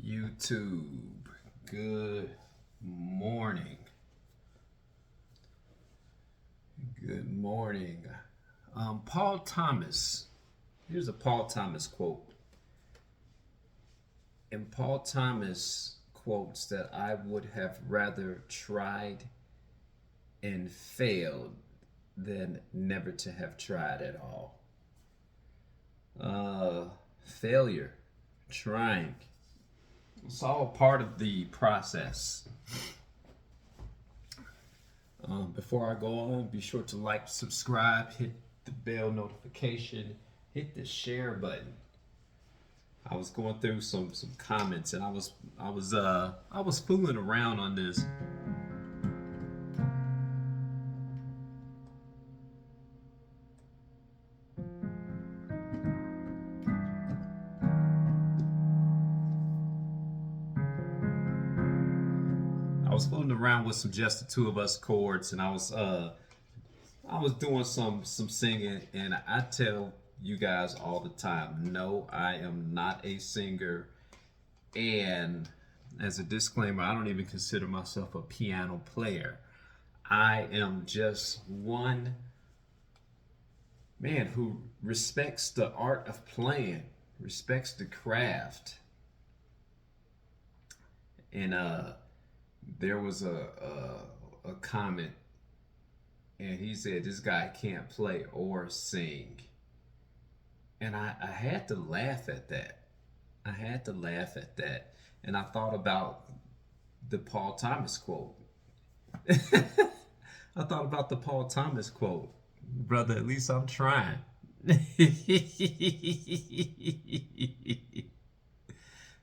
YouTube, good morning. Good morning. Paul Thomas. Here's a Paul Thomas quote. And Paul Thomas quotes that I would have rather tried and failed than never to have tried at all. Failure, trying. It's all part of the process. Before I go on, be sure to like, subscribe, hit the bell notification, hit the share button. I was going through some comments and I was fooling around on this. I was fooling around with some Just the Two of Us chords, and I was doing some singing, and I tell you guys all the time, no, I am not a singer. And as a disclaimer, I don't even consider myself a piano player. I am just one man who respects the art of playing, respects the craft. And there was a comment, and he said this guy can't play or sing. And I had to laugh at that. And I thought about the Paul Thomas quote. Brother, at least I'm trying.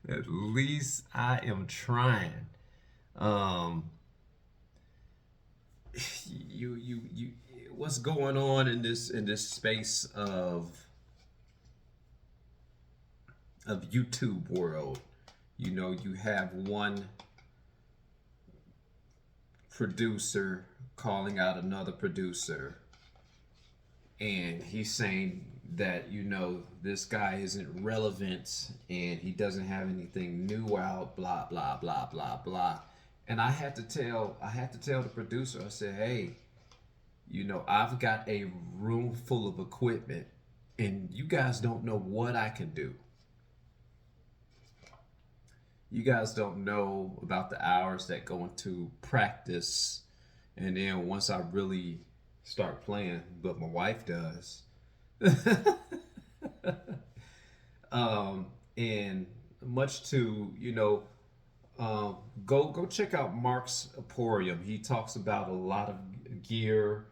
At least I am trying. You what's going on in this space of YouTube world? You know, you have one producer calling out another producer, and he's saying that, you know, this guy isn't relevant and he doesn't have anything new out, blah blah blah blah blah. And I had to tell the producer, I said, hey, you know, I've got a room full of equipment and you guys don't know what I can do. You guys don't know about the hours that go into practice, and then once I really start playing, but my wife does. And much to, you know, go check out Mark's Emporium. He talks about a lot of gear,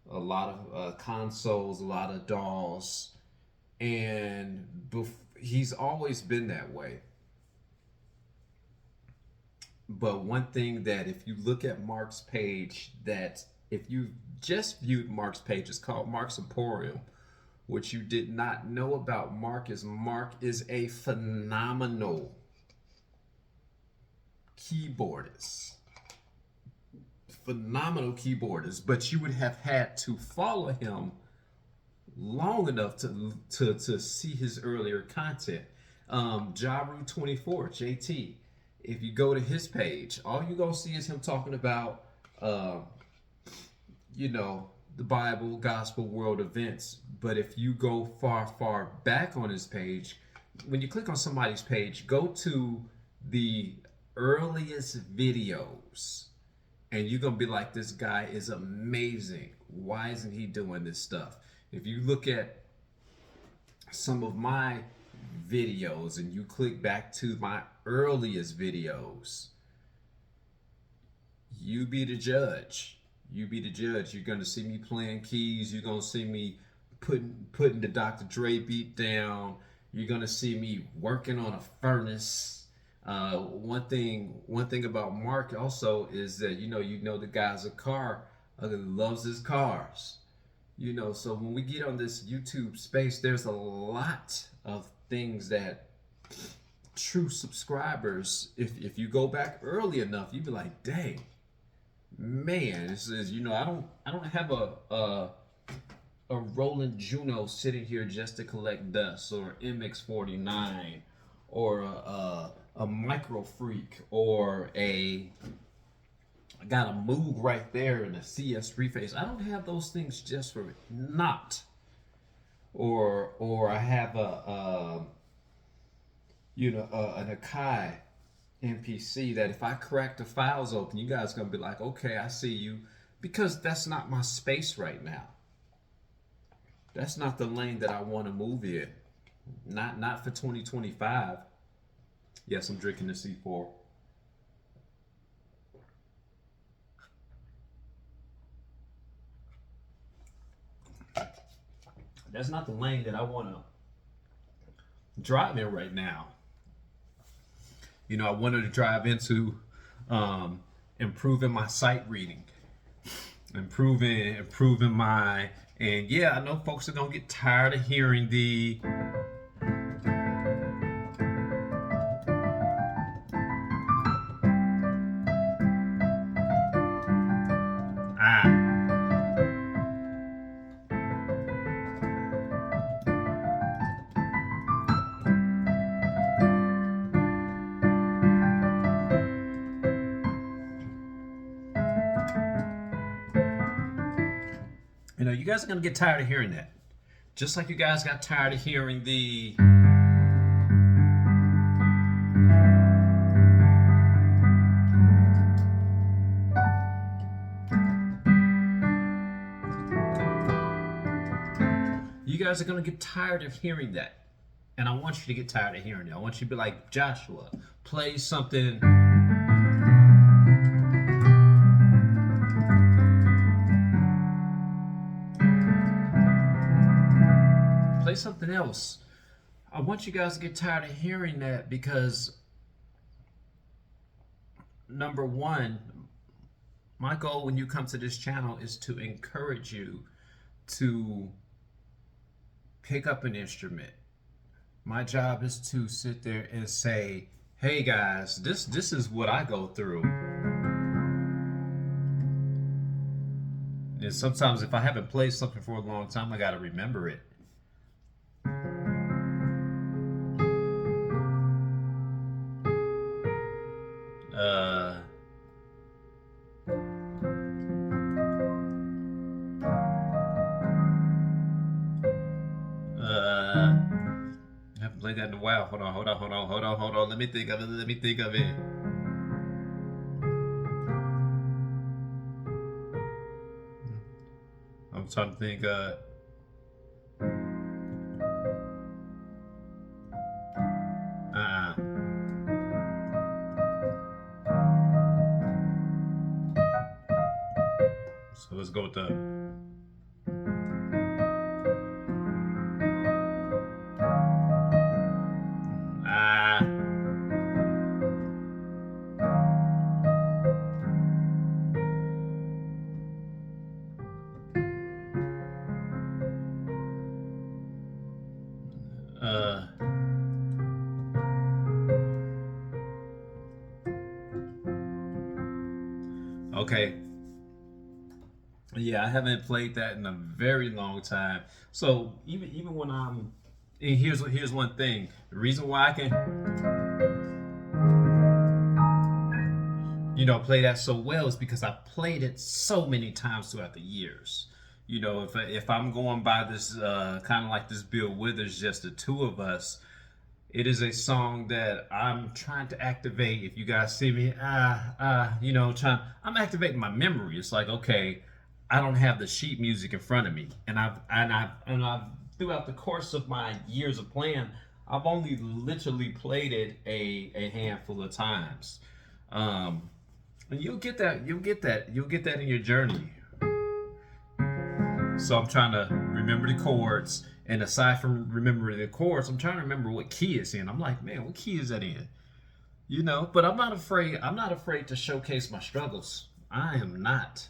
a lot of consoles, a lot of DAWs, and he's always been that way. But one thing that if you look at Mark's page, that if you just viewed Mark's page, it's called Mark's Emporium. What you did not know about Mark is a phenomenal keyboardist. Phenomenal keyboardist. But you would have had to follow him long enough to see his earlier content. Jaru24, JT. If you go to his page, all you're going to see is him talking about, you know, the Bible, gospel, world events. But if you go far back on his page, when you click on somebody's page, go to the earliest videos. And you're going to be like, this guy is amazing. Why isn't he doing this stuff? If you look at some of my videos and you click back to my earliest videos, you be the judge. You're going to see me playing keys. You're going to see me putting the Dr. Dre beat down. You're going to see me working on a furnace. One thing about Mark also is that, you know the guy's a car loves his cars. You know, so when we get on this YouTube space, there's a lot of things that true subscribers, if you go back early enough, you'd be like, dang, man, this is, you know, I don't have a Roland Juno sitting here just to collect dust, or MX49, or a micro freak or I got a Moog right there and a CS3 face. I don't have those things just for not. Or I have an Akai MPC that if I crack the files open, you guys gonna be like, okay, I see you, because that's not my space right now. That's not the lane that I want to move in. Not for 2025. Yes, I'm drinking the C4. That's not the lane that I want to drive in right now. I wanted to drive into improving my sight reading, improving my, and yeah, I know folks are gonna get tired of hearing the ah. You guys are gonna get tired of hearing that. Just like you guys got tired of hearing the you guys are gonna get tired of hearing that. And I want you to get tired of hearing it. I want you to be like, Joshua, play something. Play something else. I want you guys to get tired of hearing that, because number one, my goal when you come to this channel is to encourage you to pick up an instrument. My job is to sit there and say, hey guys, this is what I go through. And sometimes if I haven't played something for a long time, I gotta remember it. I haven't played that in a while. Hold on. Let me think of it. I'm trying to think. So let's go with the. Okay. Yeah, I haven't played that in a very long time. So even when I'm, and here's one thing. The reason why I can, play that so well is because I played it so many times throughout the years. If I'm going by this kind of like this Bill Withers, just the two of us, it is a song that I'm trying to activate. If you guys see me, I'm activating my memory. It's like, okay, I don't have the sheet music in front of me, and I've throughout the course of my years of playing, I've only literally played it a handful of times. And you'll get that in your journey. So I'm trying to remember the chords, and aside from remembering the chords, I'm trying to remember what key it's in. I'm like, man, what key is that in? But I'm not afraid. I'm not afraid to showcase my struggles. I am not.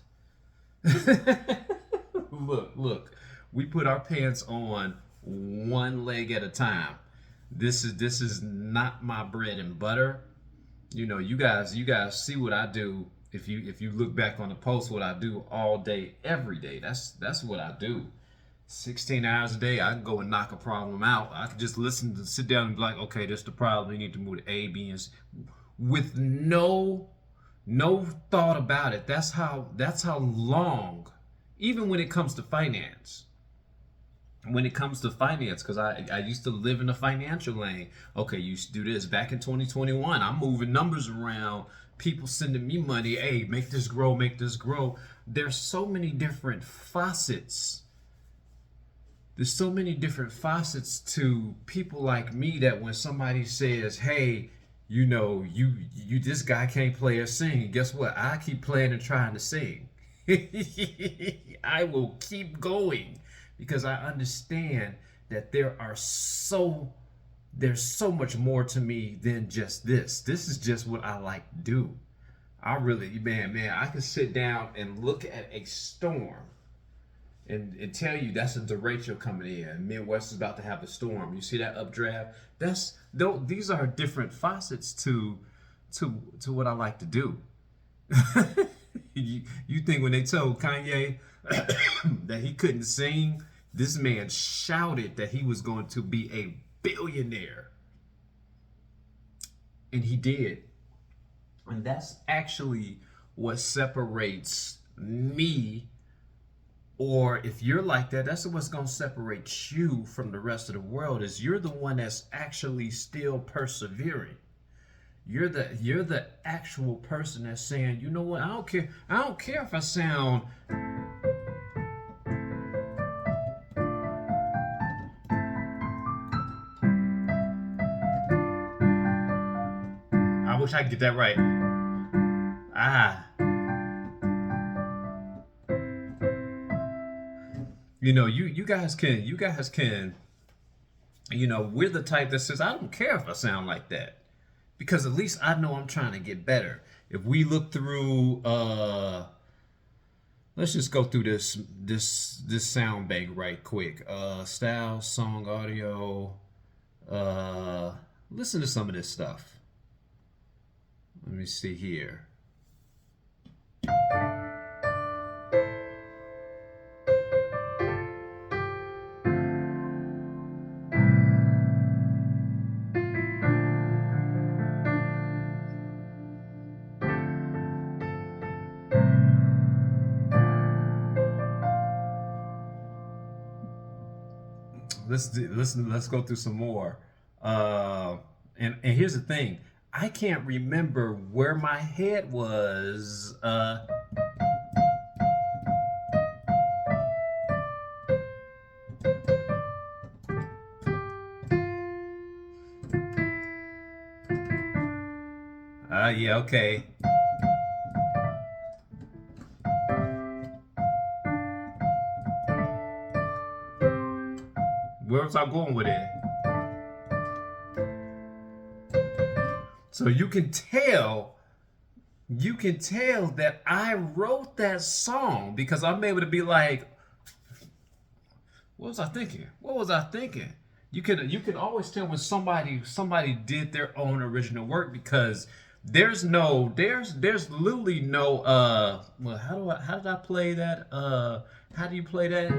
Look. We put our pants on one leg at a time. This is not my bread and butter. You guys see what I do. If you look back on the post, what I do all day, every day. That's what I do. 16 hours a day, I can go and knock a problem out. I can just listen to sit down and be like, okay, this is the problem. You need to move to A, B, and C with no thought about it. That's how long, even when it comes to finance. When it comes to finance, because I used to live in the financial lane. Okay, you used to do this back in 2021. I'm moving numbers around. People sending me money. Hey, make this grow, make this grow. There's so many different facets. There's so many different facets to people like me that when somebody says, hey, you this guy can't play or sing. Guess what? I keep playing and trying to sing. I will keep going because I understand that there's so much more to me than just this. This is just what I like to do. I really, man, I can sit down and look at a storm and tell you that's a derecho coming in. Midwest is about to have a storm. You see that updraft? These are different facets to what I like to do. You think when they told Kanye that he couldn't sing, this man shouted that he was going to be a billionaire. And he did. And that's actually what separates me, or if you're like that, that's what's going to separate you from the rest of the world, is you're the one that's actually still persevering. You're the actual person that's saying, you know what, I don't care if I sound I wish I could get that right. Ah. You guys can, we're the type that says, I don't care if I sound like that. Because at least I know I'm trying to get better. If we look through let's just go through this sound bank right quick. Style, song, audio, listen to some of this stuff. Let me see here. Let's go through some more. And here's the thing. I can't remember where my head was. Yeah, okay. Where was I going with it? So you can tell that I wrote that song because I'm able to be like, what was I thinking? What was I thinking? You can always tell when somebody did their own original work because there's literally no well, how did I play that? How do you play that?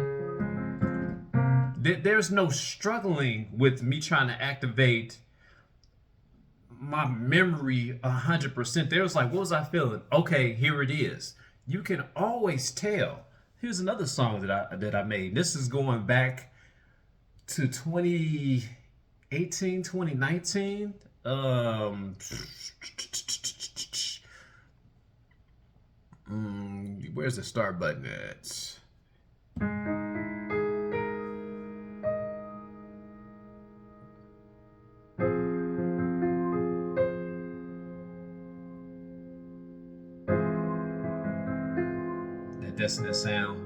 There's no struggling with me trying to activate my memory 100%. There was like, what was I feeling? Okay, here it is. You can always tell. Here's another song that I made. This is going back to 2018, 2019. Where's the start button at? That dissonant sound.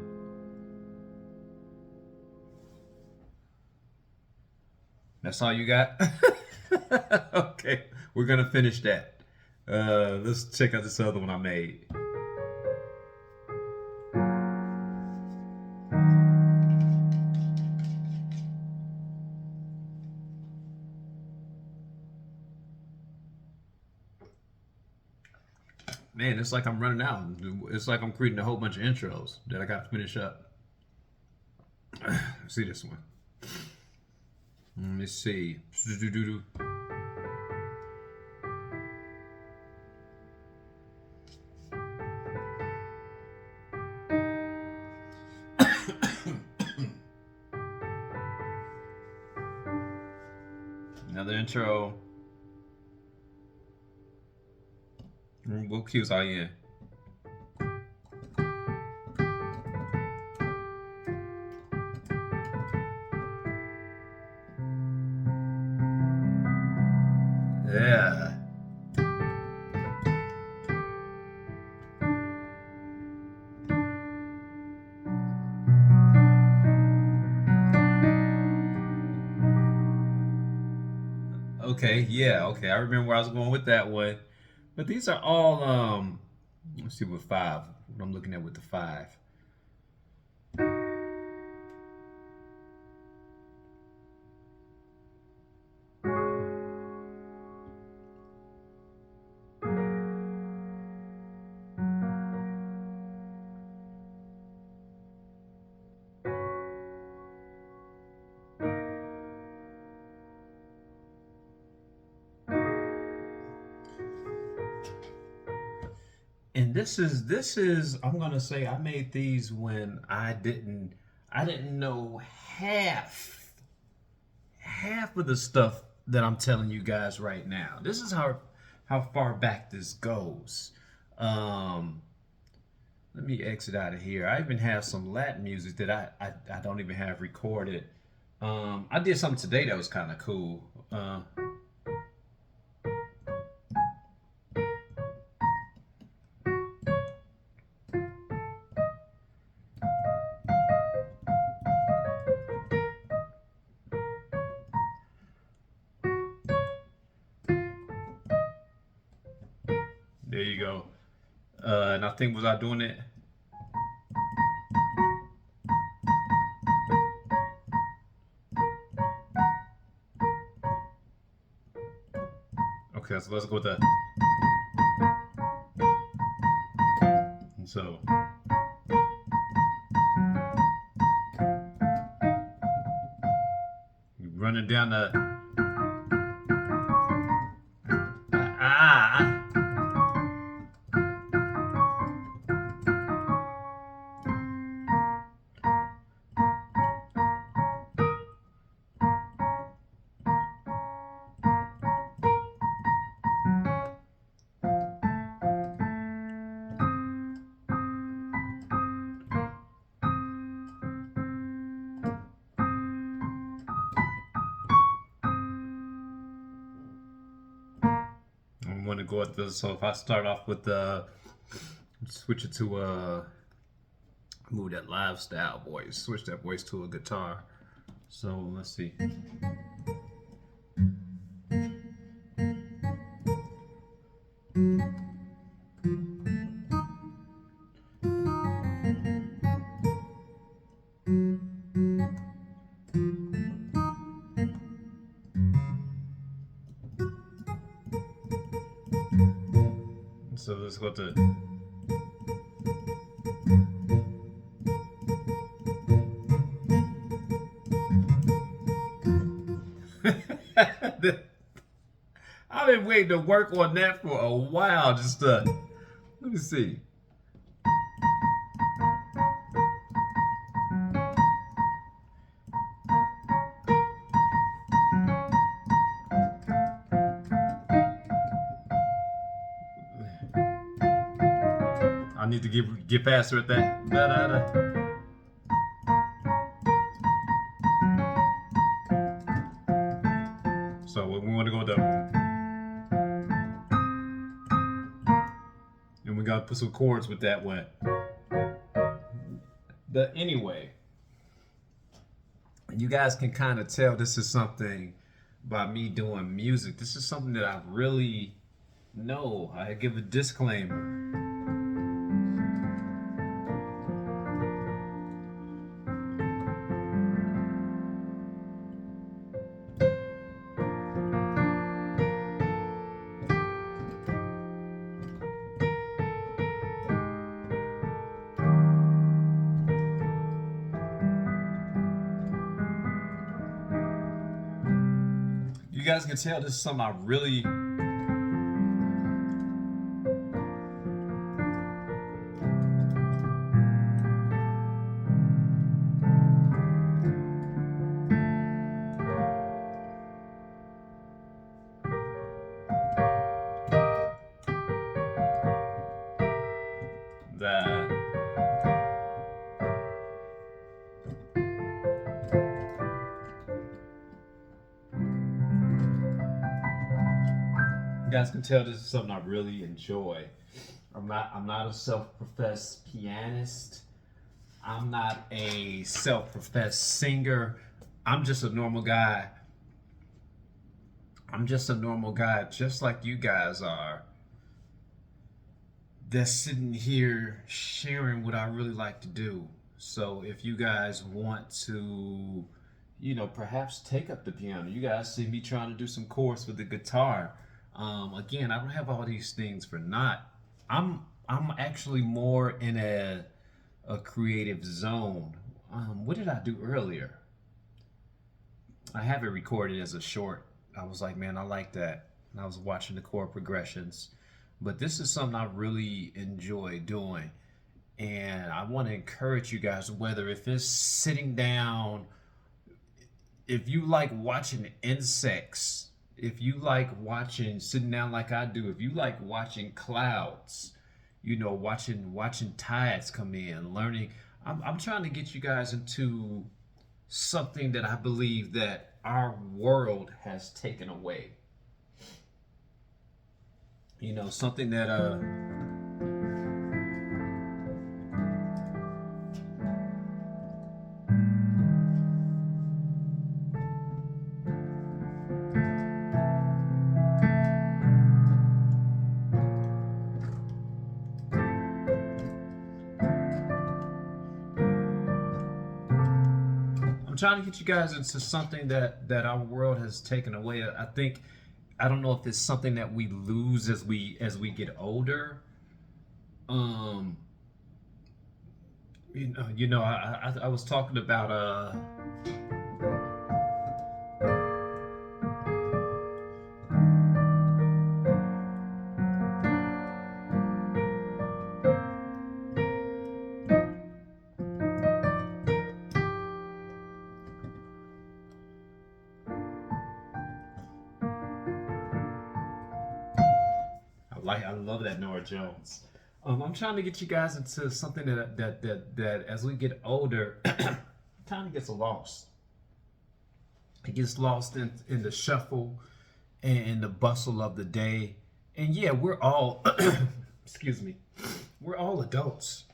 That's all you got? Okay, we're gonna finish that. Let's check out this other one I made. Man, it's like I'm running out. It's like I'm creating a whole bunch of intros that I got to finish up. See this one. Let's see. Another intro. What cues are you in? Yeah. Okay, yeah, okay. I remember where I was going with that one. But these are all let's see with five. What I'm looking at with the five. And this is I'm gonna say I made these when I didn't know half of the stuff that I'm telling you guys right now. This is how far back this goes. Um Let me exit out of here. I even have some Latin music that I don't even have recorded. I did something today that was kind of cool. There you go. And I think was I doing it? Okay, so let's go with that. And so you running down the ah. I'm gonna go at this. So if I start off with the switch it to move that live style voice, switch that voice to a guitar. So let's see. So let's go to I've been waiting to work on that for a while. Just let me see. I need to get faster at that. Da-da-da. So we want to go down. And we got to put some chords with that one. But anyway, you guys can kind of tell this is something by me doing music. This is something that I really know. I give a disclaimer. guys can tell this is something I really that you guys can tell this is something I really enjoy. I'm not a self-professed pianist. I'm not a self-professed singer. I'm just a normal guy. I'm just a normal guy, just like you guys are. That's sitting here sharing what I really like to do. So if you guys want to, perhaps take up the piano, you guys see me trying to do some chords with the guitar. Again, I don't have all these things for naught. I'm actually more in a creative zone. What did I do earlier? I have it recorded as a short. I was like, man, I like that. And I was watching the chord progressions. But this is something I really enjoy doing. And I want to encourage you guys, whether if it's sitting down, if you like watching insects, if you like sitting down like I do, if you like watching clouds, watching tides come in, learning. I'm trying to get you guys into something that I believe that our world has taken away. Something that I'm trying to get you guys into something that our world has taken away. I don't know if it's something that we lose as we get older. I was talking about I love that Nora Jones. I'm trying to get you guys into something that as we get older, kind of gets lost. It gets lost in the shuffle and the bustle of the day. And yeah, we're all, excuse me, we're all adults.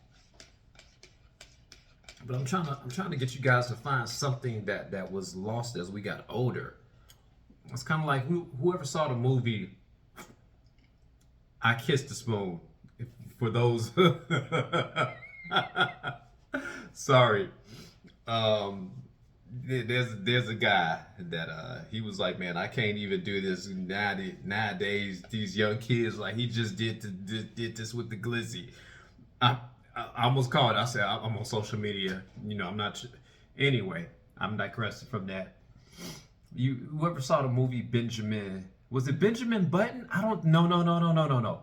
But I'm trying to get you guys to find something that was lost as we got older. It's kind of like whoever saw the movie I Kissed the Spoon. For those, sorry. There's a guy that he was like, man, I can't even do this nowadays. These young kids, like he just did this with the glizzy. I almost called. I said I'm on social media. I'm not. Anyway, I'm digressing from that. Whoever saw the movie Benjamin, was it Benjamin Button? I don't. No.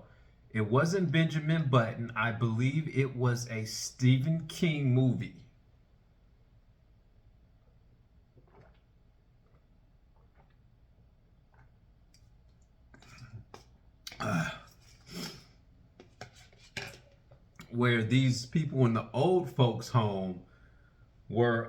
It wasn't Benjamin Button. I believe it was a Stephen King movie. Where these people in the old folks' home were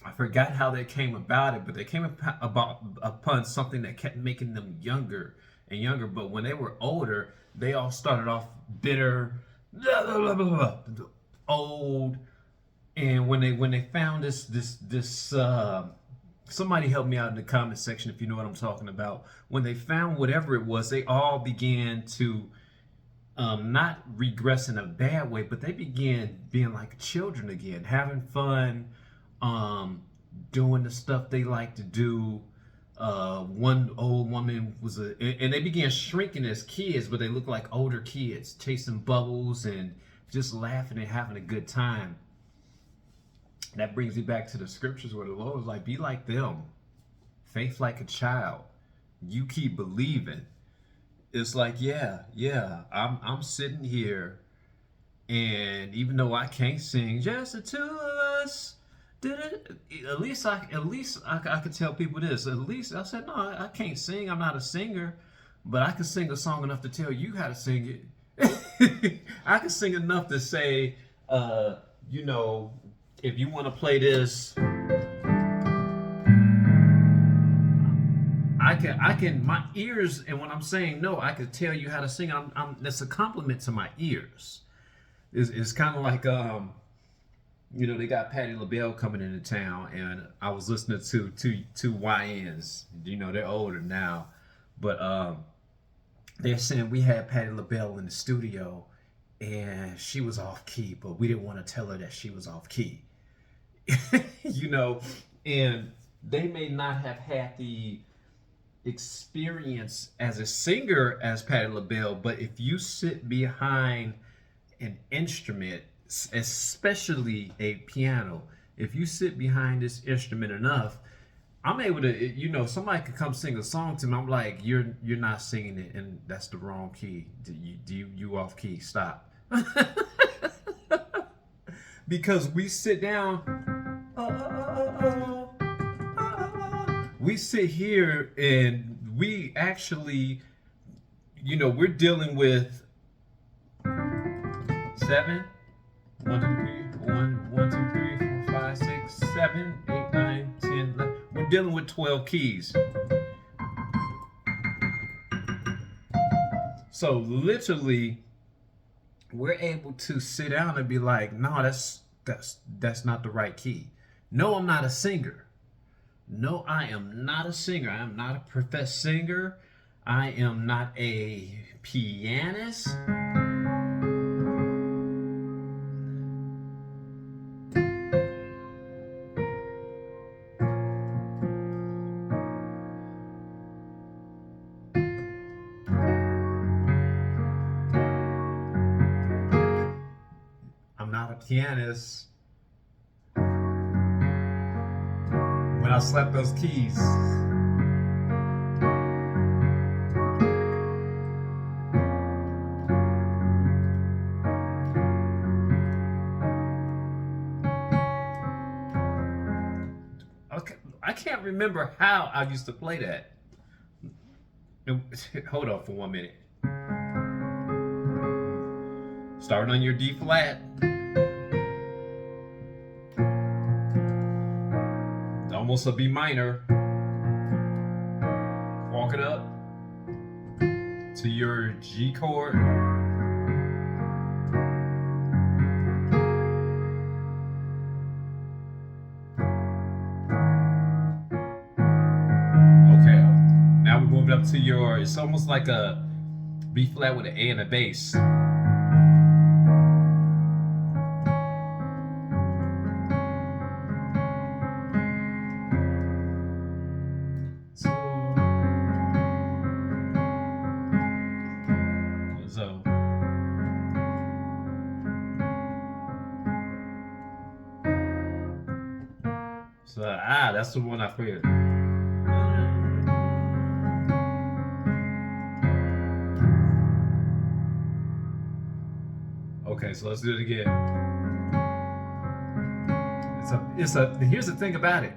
I forgot how they came about it, but they came upon something that kept making them younger and younger. But when they were older, they all started off bitter, blah, blah, blah, blah, blah, old. And when they found this somebody help me out in the comment section if you know what I'm talking about. When they found whatever it was, they all began to not regress in a bad way, but they began being like children again, having fun, doing the stuff they like to do. One old woman and they began shrinking as kids, but they looked like older kids, chasing bubbles and just laughing and having a good time. That brings me back to the scriptures where the Lord was like, be like them. Faith like a child. You keep believing. It's like, yeah, I'm sitting here, and even though I can't sing, just the two of us did it. At least I could tell people this. At least I said, no, I can't sing. I'm not a singer, but I can sing a song enough to tell you how to sing it. I can sing enough to say, you know, if you want to play this, I can, my ears, and when I'm saying no, I can tell you how to sing. That's a compliment to my ears. It's kind of like, you know, they got Patti LaBelle coming into town, and I was listening to two YNs. You know, they're older now, but they're saying we had Patti LaBelle in the studio, and she was off key, but we didn't want to tell her that she was off key. You know, and they may not have had the experience as a singer as Patti LaBelle, but if you sit behind an instrument, especially a piano, if you sit behind this instrument enough, I'm able to, you know, somebody could come sing a song to me. I'm like, you're not singing it, and that's the wrong key. You off key. Stop. Because we sit down. We sit here and we actually, you know, we're dealing with 7, 1, 2, 3, 1, 2, 3, 4, 5, 6, 7, 8, 9, 10, 11. We're dealing with 12 keys. So literally, we're able to sit down and be like, no, that's not the right key. No, I'm not a singer. No, I am not a singer. I am not a professed singer. I am not a pianist. I'm not a pianist. When I slap those keys, okay, I can't remember how I used to play that. Hold on for 1 minute. Starting on your D flat. Almost a B minor. Walk it up to your G chord. Okay, now we moved up to your, it's almost like a B flat with an A and a bass. So, that's the one I figured. Okay, so let's do it again. Here's the thing about it.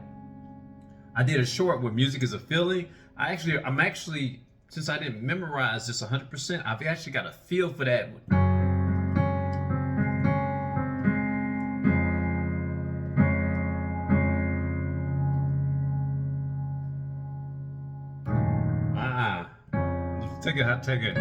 I did a short where music is a feeling. I'm actually, since I didn't memorize this 100%, I've actually got a feel for that. Take it.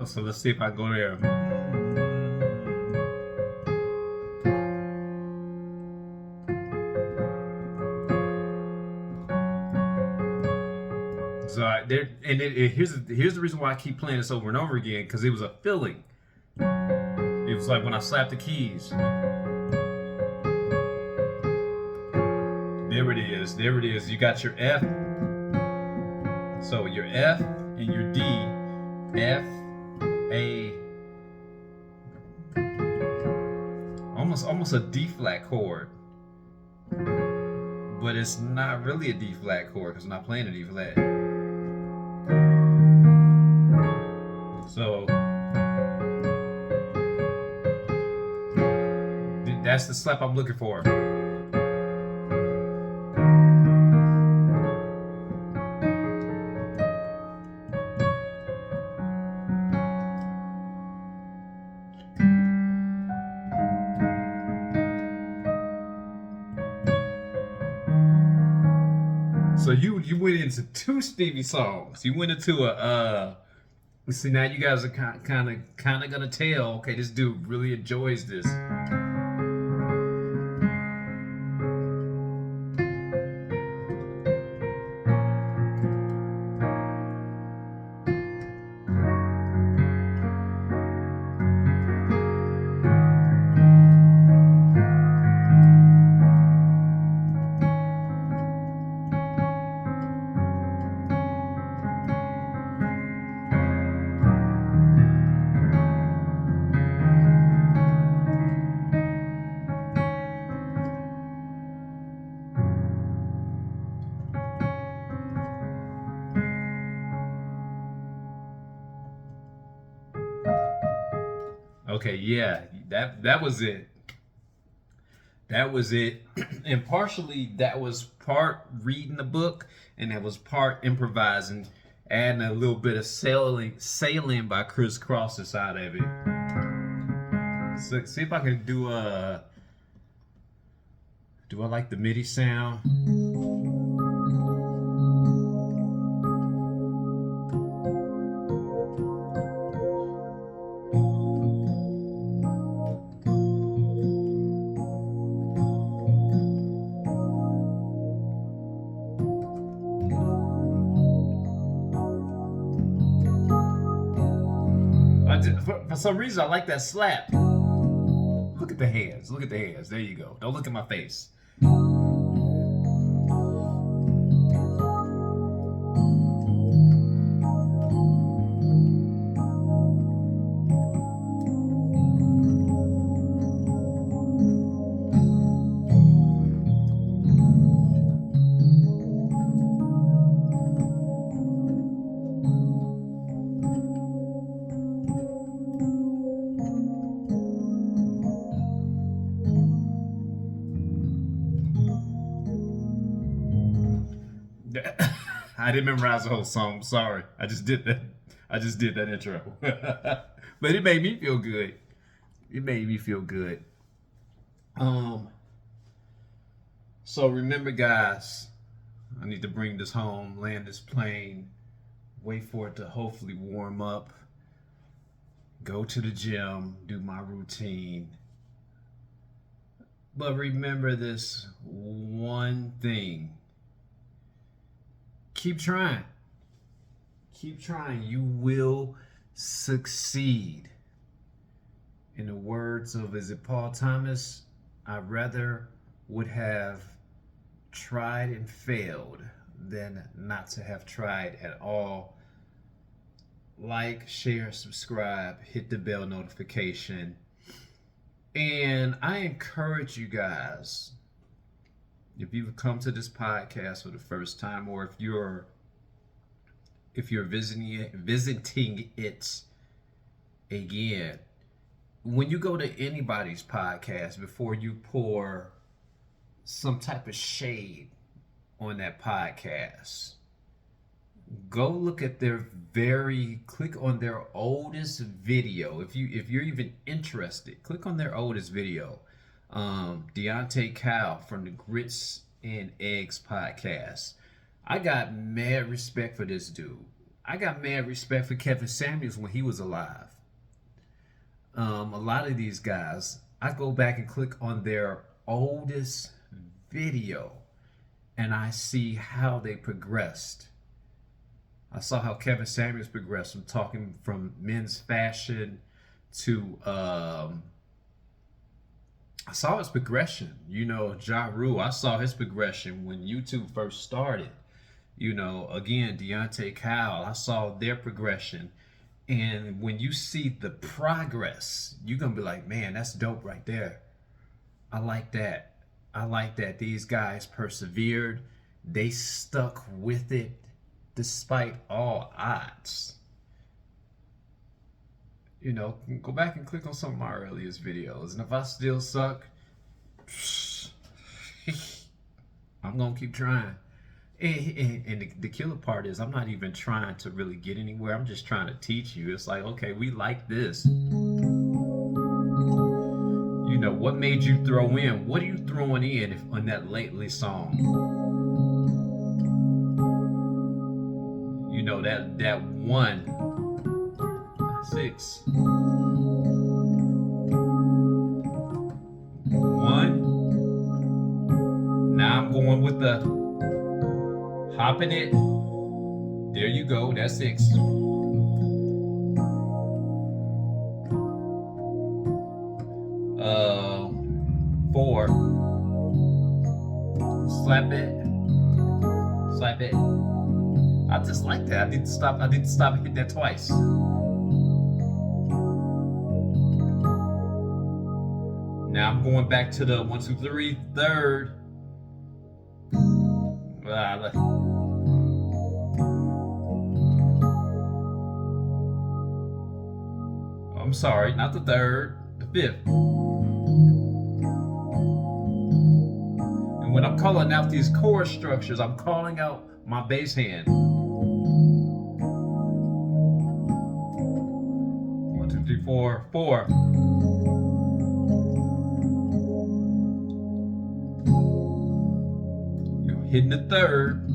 So let's see if I go there. So here's the reason why I keep playing this over and over again, because it was a feeling. It was like when I slapped the keys. There it is. There it is. You got your F. So your F and your D. F, A. Almost a D flat chord. But it's not really a D flat chord because I'm not playing a D flat. So that's the slap I'm looking for. So you went into two Stevie songs. You went into a see, now you guys are kind of gonna tell. Okay, this dude really enjoys this. Okay, yeah, that was it. That was it. And partially that was part reading the book and that was part improvising, adding a little bit of sailing by Chris Cross inside of it. So see if I can do I like the MIDI sound? For some reason, I like that slap. Look at the hands. Look at the hands. There you go. Don't look at my face. I didn't memorize the whole song. Sorry. I just did that. I just did that intro. But it made me feel good. It made me feel good. So remember, guys, I need to bring this home, land this plane, wait for it to hopefully warm up, go to the gym, do my routine. But remember this one thing. Keep trying. Keep trying. You will succeed. In the words of, is it Paul Thomas? I rather would have tried and failed than not to have tried at all. Like, share, subscribe, hit the bell notification. And I encourage you guys, if you've come to this podcast for the first time, or if you're visiting it again, when you go to anybody's podcast, before you pour some type of shade on that podcast, go look at click on their oldest video. If you're even interested, click on their oldest video. Deontay Kyle from the Grits and Eggs podcast. I got mad respect for this dude. I got mad respect for Kevin Samuels when he was alive. A lot of these guys, I go back and click on their oldest video and I see how they progressed. I saw how Kevin Samuels progressed from talking from men's fashion to I saw his progression. You know, Ja Rule, I saw his progression when YouTube first started. You know, again, Deontay Kyle, I saw their progression. And when you see the progress, you're going to be like, man, that's dope right there. I like that. I like that these guys persevered. They stuck with it despite all odds. You know, go back and click on some of my earliest videos. And if I still suck, I'm going to keep trying. And the killer part is I'm not even trying to really get anywhere. I'm just trying to teach you. It's like, okay, we like this. You know, what made you throw in? What are you throwing in on that lately song? You know, that 1-6. 1. Now I'm going with the hopping it. There you go. That's 6. 4. Slap it. Slap it. I just like that. I need to stop hitting that twice. Now I'm going back to the 1, 2, 3, 3rd. I'm sorry, not the 3rd, the 5th. And when I'm calling out these chord structures, I'm calling out my bass hand. 1, 2, 3, 4, 4. You're hitting the 3rd.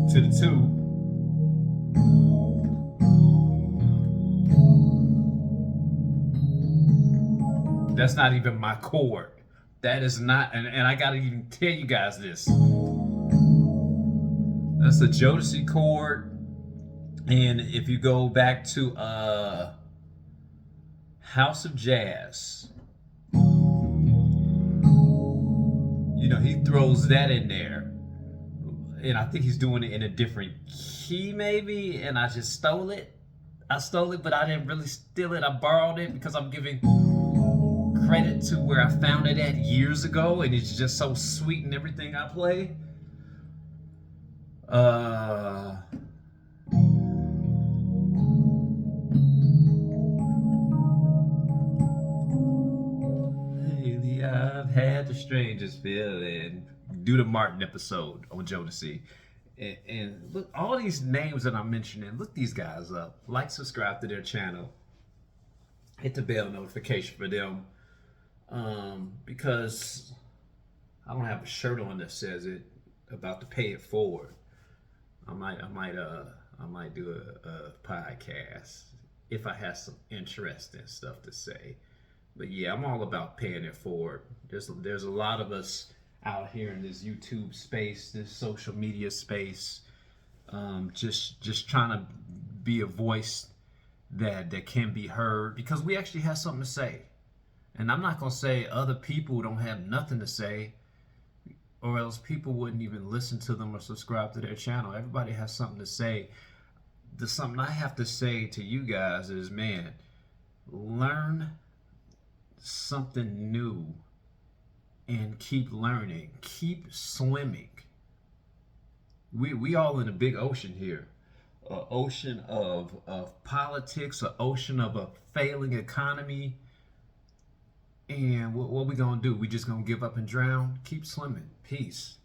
To the 2. That's not even my chord. That is not, and I gotta even tell you guys this. That's a Jodeci chord. And if you go back to House of Jazz, you know, he throws that in there. And I think he's doing it in a different key maybe, and I just stole it. I stole it, but I didn't really steal it. I borrowed it because I'm giving credit to where I found it at years ago, and it's just so sweet in everything I play. Lately I've had the strangest feeling. Do the Martin episode on Jodeci. And look, all these names that I'm mentioning, look these guys up. Like, subscribe to their channel. Hit the bell notification for them. Because I don't have a shirt on that says it, about to pay it forward. I might do a podcast if I have some interesting stuff to say. But yeah, I'm all about paying it forward. There's a lot of us out here in this YouTube space, this social media space, just trying to be a voice that can be heard, because we actually have something to say. And I'm not gonna say other people don't have nothing to say, or else people wouldn't even listen to them or subscribe to their channel. Everybody has something to say. Something I have to say to you guys is, man, learn something new and keep learning, keep swimming. We all in a big ocean here, an ocean of politics, an ocean of a failing economy. And what we gonna do? We just gonna give up and drown? Keep swimming. Peace.